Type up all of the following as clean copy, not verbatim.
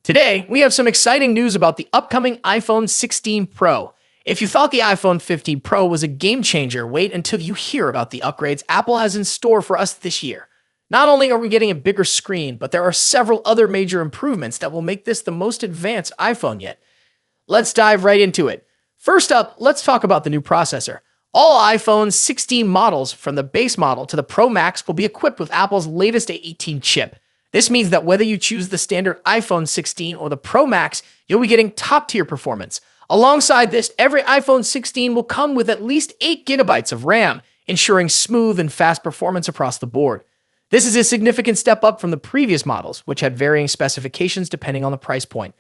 Today, we have some exciting news about the upcoming iPhone 16 Pro. If you thought the iPhone 15 Pro was a game changer, wait until you hear about the upgrades Apple has in store for us this year. Not only are we getting a bigger screen, but there are several other major improvements that will make this the most advanced iPhone yet. Let's dive right into it. First up, let's talk about the new processor. All iPhone 16 models, from the base model to the Pro Max, will be equipped with Apple's latest A18 chip. This means that whether you choose the standard iPhone 16 or the Pro Max, you'll be getting top-tier performance. Alongside this, every iPhone 16 will come with at least 8 gigabytes of RAM, ensuring smooth and fast performance across the board. This is a significant step up from the previous models, which had varying specifications depending on the price point.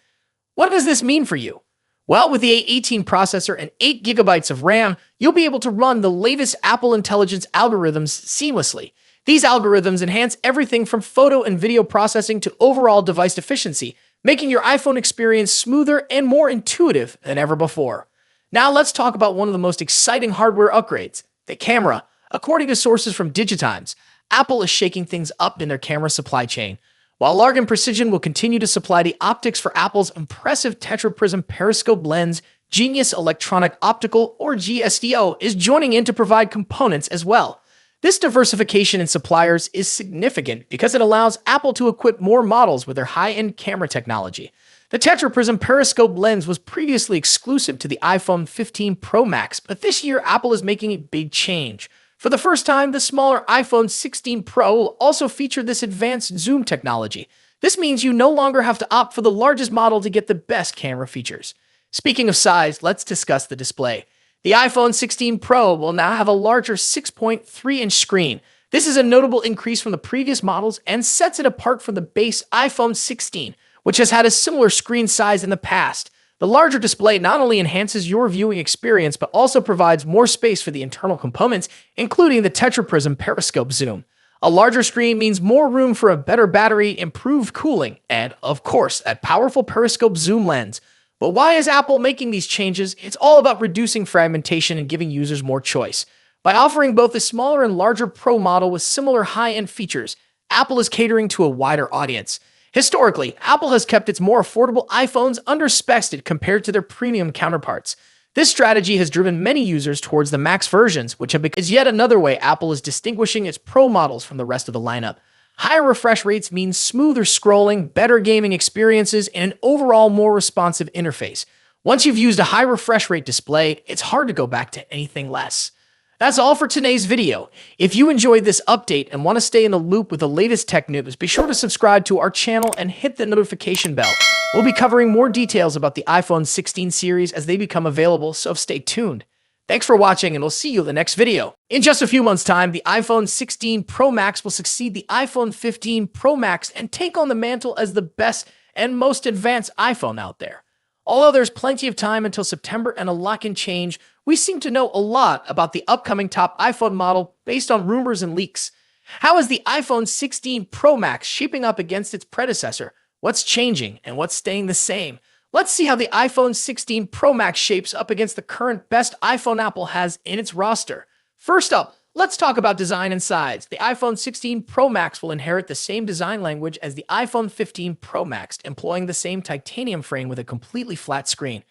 What does this mean for you? Well, with the A18 processor and 8 gigabytes of RAM, you'll be able to run the latest Apple Intelligence algorithms seamlessly. These algorithms enhance everything from photo and video processing to overall device efficiency, making your iPhone experience smoother and more intuitive than ever before. Now let's talk about one of the most exciting hardware upgrades, the camera. According to sources from Digitimes, Apple is shaking things up in their camera supply chain. While Largan Precision will continue to supply the optics for Apple's impressive tetraprism periscope lens, Genius Electronic Optical, or GSDO, is joining in to provide components as well. This diversification in suppliers is significant because it allows Apple to equip more models with their high-end camera technology. The tetraprism periscope lens was previously exclusive to the iPhone 15 Pro Max, but this year Apple is making a big change. For the first time, the smaller iPhone 16 Pro will also feature this advanced zoom technology. This means you no longer have to opt for the largest model to get the best camera features. Speaking of size, let's discuss the display. The iPhone 16 Pro will now have a larger 6.3-inch screen. This is a notable increase from the previous models and sets it apart from the base iPhone 16, which has had a similar screen size in the past. The larger display not only enhances your viewing experience, but also provides more space for the internal components, including the tetraprism periscope zoom. A larger screen means more room for a better battery, improved cooling, and, of course, that powerful periscope zoom lens. But why is Apple making these changes? It's all about reducing fragmentation and giving users more choice. By offering both a smaller and larger Pro model with similar high-end features, Apple is catering to a wider audience. Historically, Apple has kept its more affordable iPhones under-spec'd compared to their premium counterparts. This strategy has driven many users towards the Max versions, which is yet another way Apple is distinguishing its Pro models from the rest of the lineup. Higher refresh rates mean smoother scrolling, better gaming experiences, and an overall more responsive interface. Once you've used a high refresh rate display, it's hard to go back to anything less. That's all for today's video. If you enjoyed this update and want to stay in the loop with the latest tech news, be sure to subscribe to our channel and hit the notification bell. We'll be covering more details about the iPhone 16 series as they become available, so stay tuned. Thanks for watching, and we'll see you in the next video. In just a few months' time, the iPhone 16 Pro Max will succeed the iPhone 15 Pro Max and take on the mantle as the best and most advanced iPhone out there. Although there's plenty of time until September and a lot can change, we seem to know a lot about the upcoming top iPhone model based on rumors and leaks. How is the iPhone 16 Pro Max shaping up against its predecessor? What's changing and what's staying the same? Let's see how the iPhone 16 Pro Max shapes up against the current best iPhone Apple has in its roster. First up, let's talk about design and size. The iPhone 16 Pro Max will inherit the same design language as the iPhone 15 Pro Max, employing the same titanium frame with a completely flat screen.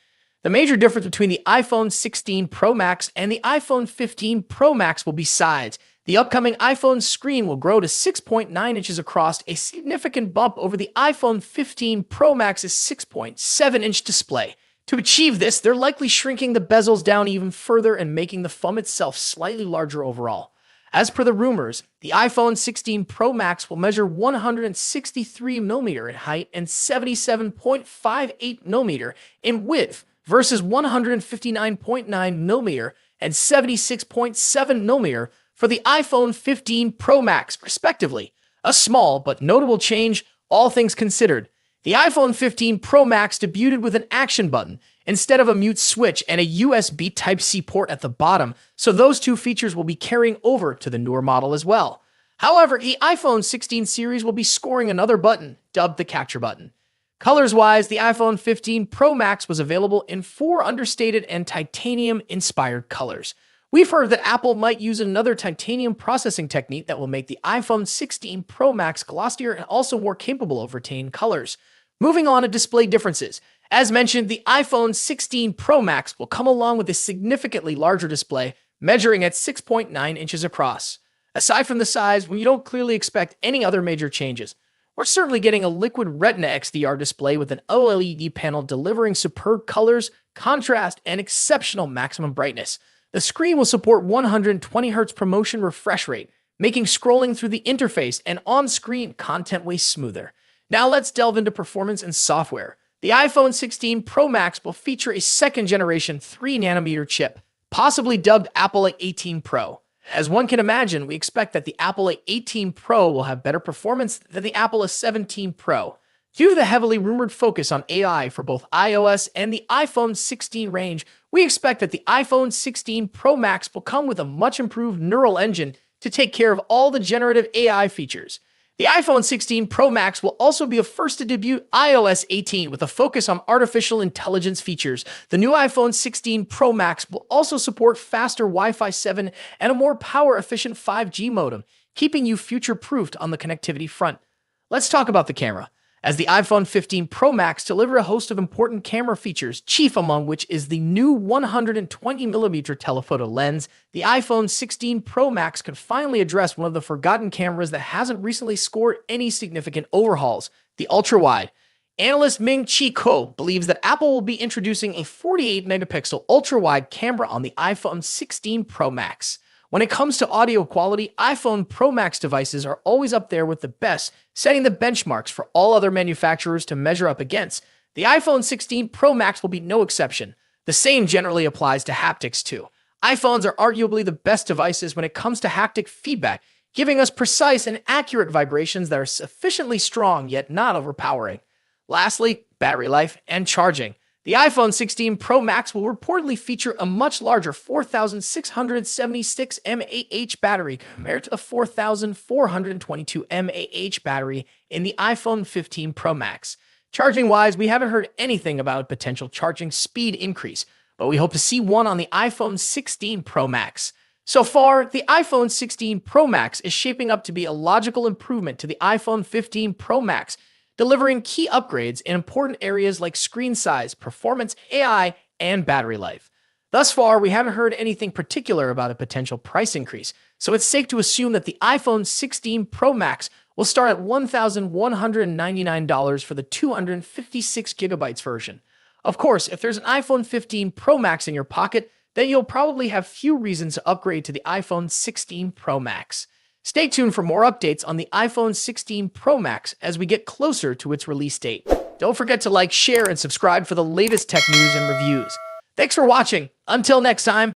The major difference between the iPhone 16 Pro Max and the iPhone 15 Pro Max will be size. The upcoming iPhone screen will grow to 6.9 inches across, a significant bump over the iPhone 15 Pro Max's 6.7-inch display. To achieve this, they're likely shrinking the bezels down even further and making the phone itself slightly larger overall. As per the rumors, the iPhone 16 Pro Max will measure 163mm in height and 77.58mm in width versus 159.9mm and 76.7mm for the iPhone 15 Pro Max, respectively. A small but notable change, all things considered. The iPhone 15 Pro Max debuted with an action button instead of a mute switch and a USB Type-C port at the bottom, so those two features will be carrying over to the newer model as well. However, the iPhone 16 series will be scoring another button, dubbed the Capture button. Colors-wise, the iPhone 15 Pro Max was available in 4 understated and titanium-inspired colors. We've heard that Apple might use another titanium processing technique that will make the iPhone 16 Pro Max glossier and also more capable of retaining colors. Moving on to display differences. As mentioned, the iPhone 16 Pro Max will come along with a significantly larger display, measuring at 6.9 inches across. Aside from the size, when you don't clearly expect any other major changes, we're certainly getting a liquid Retina XDR display with an OLED panel delivering superb colors, contrast, and exceptional maximum brightness. The screen will support 120Hz ProMotion refresh rate, making scrolling through the interface and on-screen content way smoother. Now let's delve into performance and software. The iPhone 16 Pro Max will feature a second-generation 3nm chip, possibly dubbed Apple A18 Pro. As one can imagine, we expect that the Apple A18 Pro will have better performance than the Apple A17 Pro. Due to the heavily rumored focus on AI for both iOS and the iPhone 16 range, we expect that the iPhone 16 Pro Max will come with a much improved neural engine to take care of all the generative AI features. The iPhone 16 Pro Max will also be a first to debut iOS 18 with a focus on artificial intelligence features. The new iPhone 16 Pro Max will also support faster Wi-Fi 7 and a more power-efficient 5G modem, keeping you future-proofed on the connectivity front. Let's talk about the camera. As the iPhone 15 Pro Max delivers a host of important camera features, chief among which is the new 120mm telephoto lens, the iPhone 16 Pro Max could finally address one of the forgotten cameras that hasn't recently scored any significant overhauls, the ultra-wide. Analyst Ming-Chi Kuo believes that Apple will be introducing a 48-megapixel ultra-wide camera on the iPhone 16 Pro Max. When it comes to audio quality, iPhone Pro Max devices are always up there with the best, setting the benchmarks for all other manufacturers to measure up against. The iPhone 16 Pro Max will be no exception. The same generally applies to haptics too. iPhones are arguably the best devices when it comes to haptic feedback, giving us precise and accurate vibrations that are sufficiently strong yet not overpowering. Lastly, battery life and charging. The iPhone 16 Pro Max will reportedly feature a much larger 4,676 mAh battery compared to the 4,422 mAh battery in the iPhone 15 Pro Max. Charging-wise, we haven't heard anything about a potential charging speed increase, but we hope to see one on the iPhone 16 Pro Max. So far, the iPhone 16 Pro Max is shaping up to be a logical improvement to the iPhone 15 Pro Max, delivering key upgrades in important areas like screen size, performance, AI, and battery life. Thus far, we haven't heard anything particular about a potential price increase, so it's safe to assume that the iPhone 16 Pro Max will start at $1,199 for the 256GB version. Of course, if there's an iPhone 15 Pro Max in your pocket, then you'll probably have few reasons to upgrade to the iPhone 16 Pro Max. Stay tuned for more updates on the iPhone 16 Pro Max as we get closer to its release date. Don't forget to like, share, and subscribe for the latest tech news and reviews. Thanks for watching. Until next time.